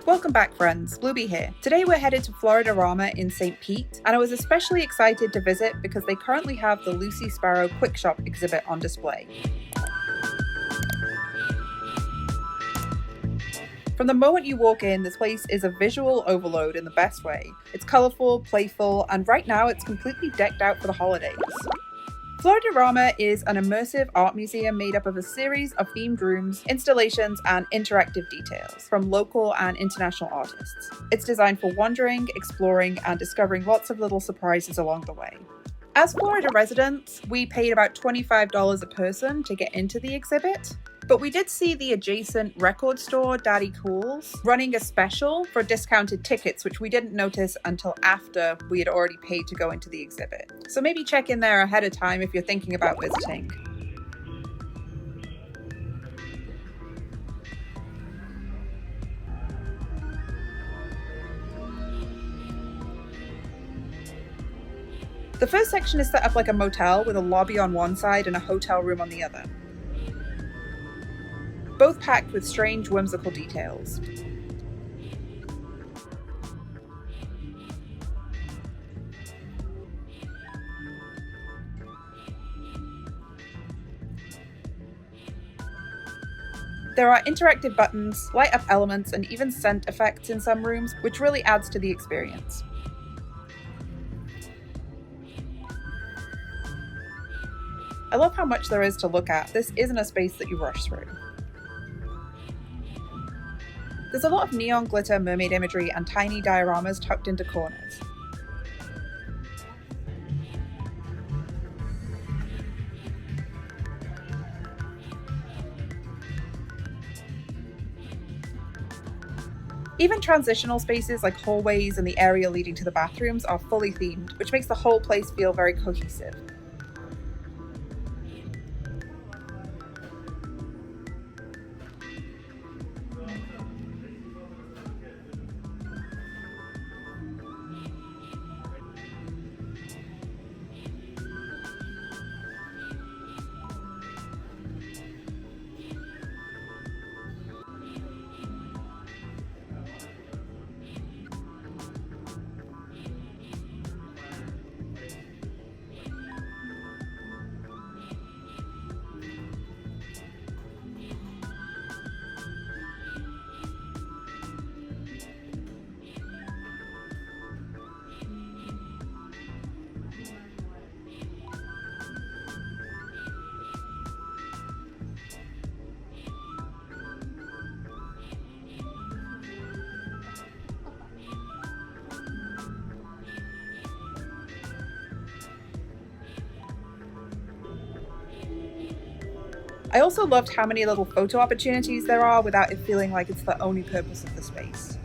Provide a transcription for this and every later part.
Welcome back, friends. Bluebee here. Today we're headed to Floridarama in St. Pete, and I was especially excited to visit because they currently have the Lucy Sparrow Quick Shop exhibit on display. From the moment you walk in, this place is a visual overload in the best way. It's colourful, playful, and right now it's completely decked out for the holidays. Floridarama is an immersive art museum made up of a series of themed rooms, installations, and interactive details from local and international artists. It's designed for wandering, exploring, and discovering lots of little surprises along the way. As Florida residents, we paid about $25 a person to get into the exhibit, but we did see the adjacent record store, Daddy Cool's, running a special for discounted tickets, which we didn't notice until after we had already paid to go into the exhibit. So maybe check in there ahead of time if you're thinking about visiting. The first section is set up like a motel with a lobby on one side and a hotel room on the other, both packed with strange, whimsical details. There are interactive buttons, light-up elements, and even scent effects in some rooms, which really adds to the experience. I love how much there is to look at. This isn't a space that you rush through. There's a lot of neon glitter mermaid imagery and tiny dioramas tucked into corners. Even transitional spaces like hallways and the area leading to the bathrooms are fully themed, which makes the whole place feel very cohesive. I also loved how many little photo opportunities there are without it feeling like it's the only purpose of the space.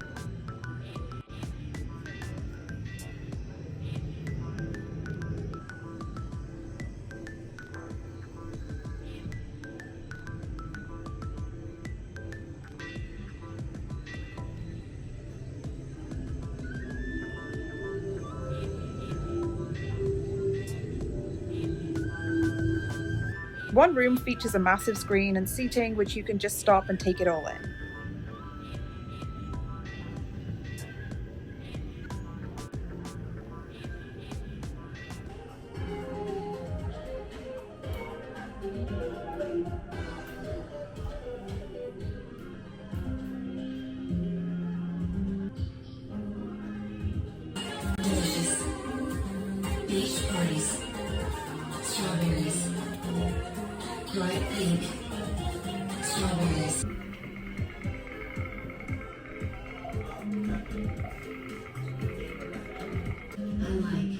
One room features a massive screen and seating which you can just stop and take it all in. Delicious. Beach parties. Strawberries. Bright pink. Strawberries. Unlike.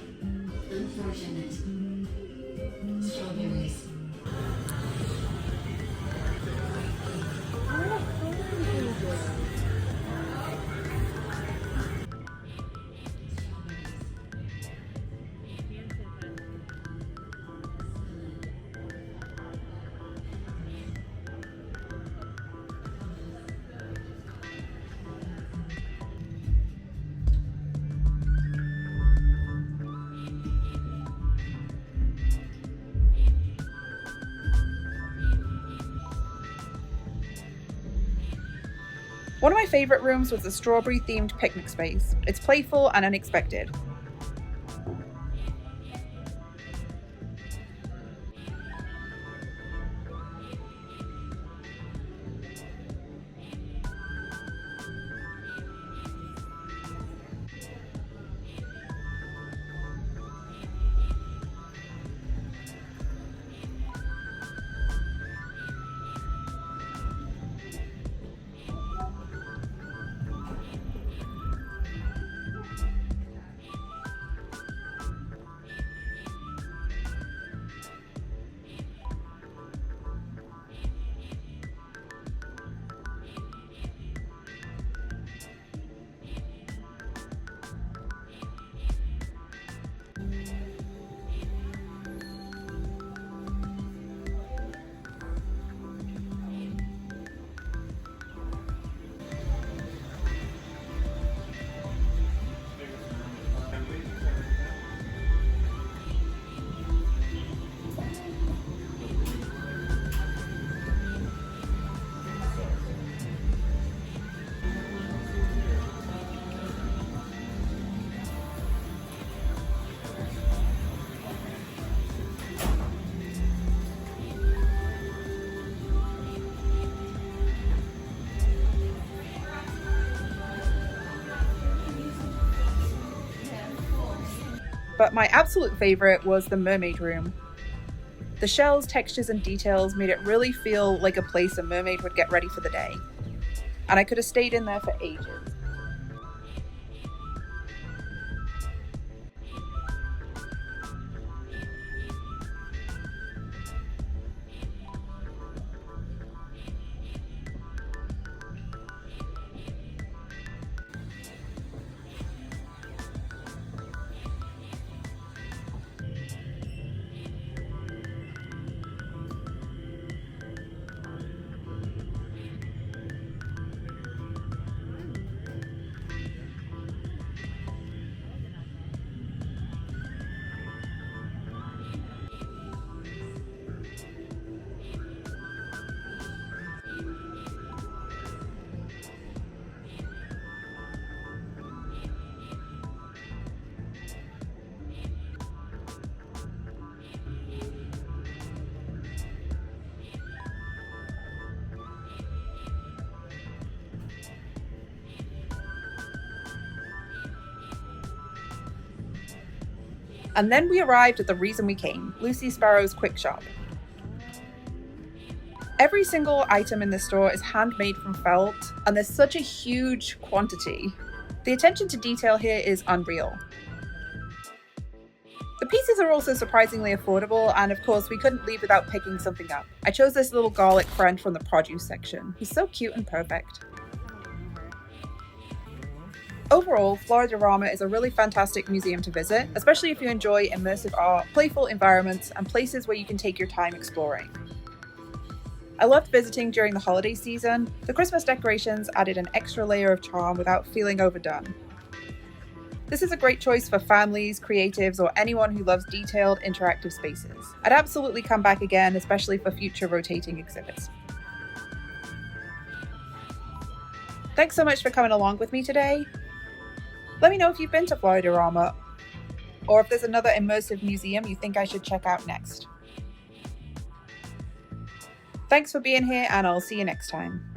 Unfortunate. Strawberries. One of my favourite rooms was the strawberry-themed picnic space. It's playful and unexpected. But my absolute favourite was the mermaid room. The shells, textures and details made it really feel like a place a mermaid would get ready for the day. And I could have stayed in there for ages. And then we arrived at the reason we came, Lucy Sparrow's Quick Shop. Every single item in this store is handmade from felt, and there's such a huge quantity. The attention to detail here is unreal. The pieces are also surprisingly affordable, and of course we couldn't leave without picking something up. I chose this little garlic friend from the produce section. He's so cute and perfect. Overall, Floridarama is a really fantastic museum to visit, especially if you enjoy immersive art, playful environments, and places where you can take your time exploring. I loved visiting during the holiday season. The Christmas decorations added an extra layer of charm without feeling overdone. This is a great choice for families, creatives, or anyone who loves detailed, interactive spaces. I'd absolutely come back again, especially for future rotating exhibits. Thanks so much for coming along with me today. Let me know if you've been to Floridarama, or if there's another immersive museum you think I should check out next. Thanks for being here, and I'll see you next time.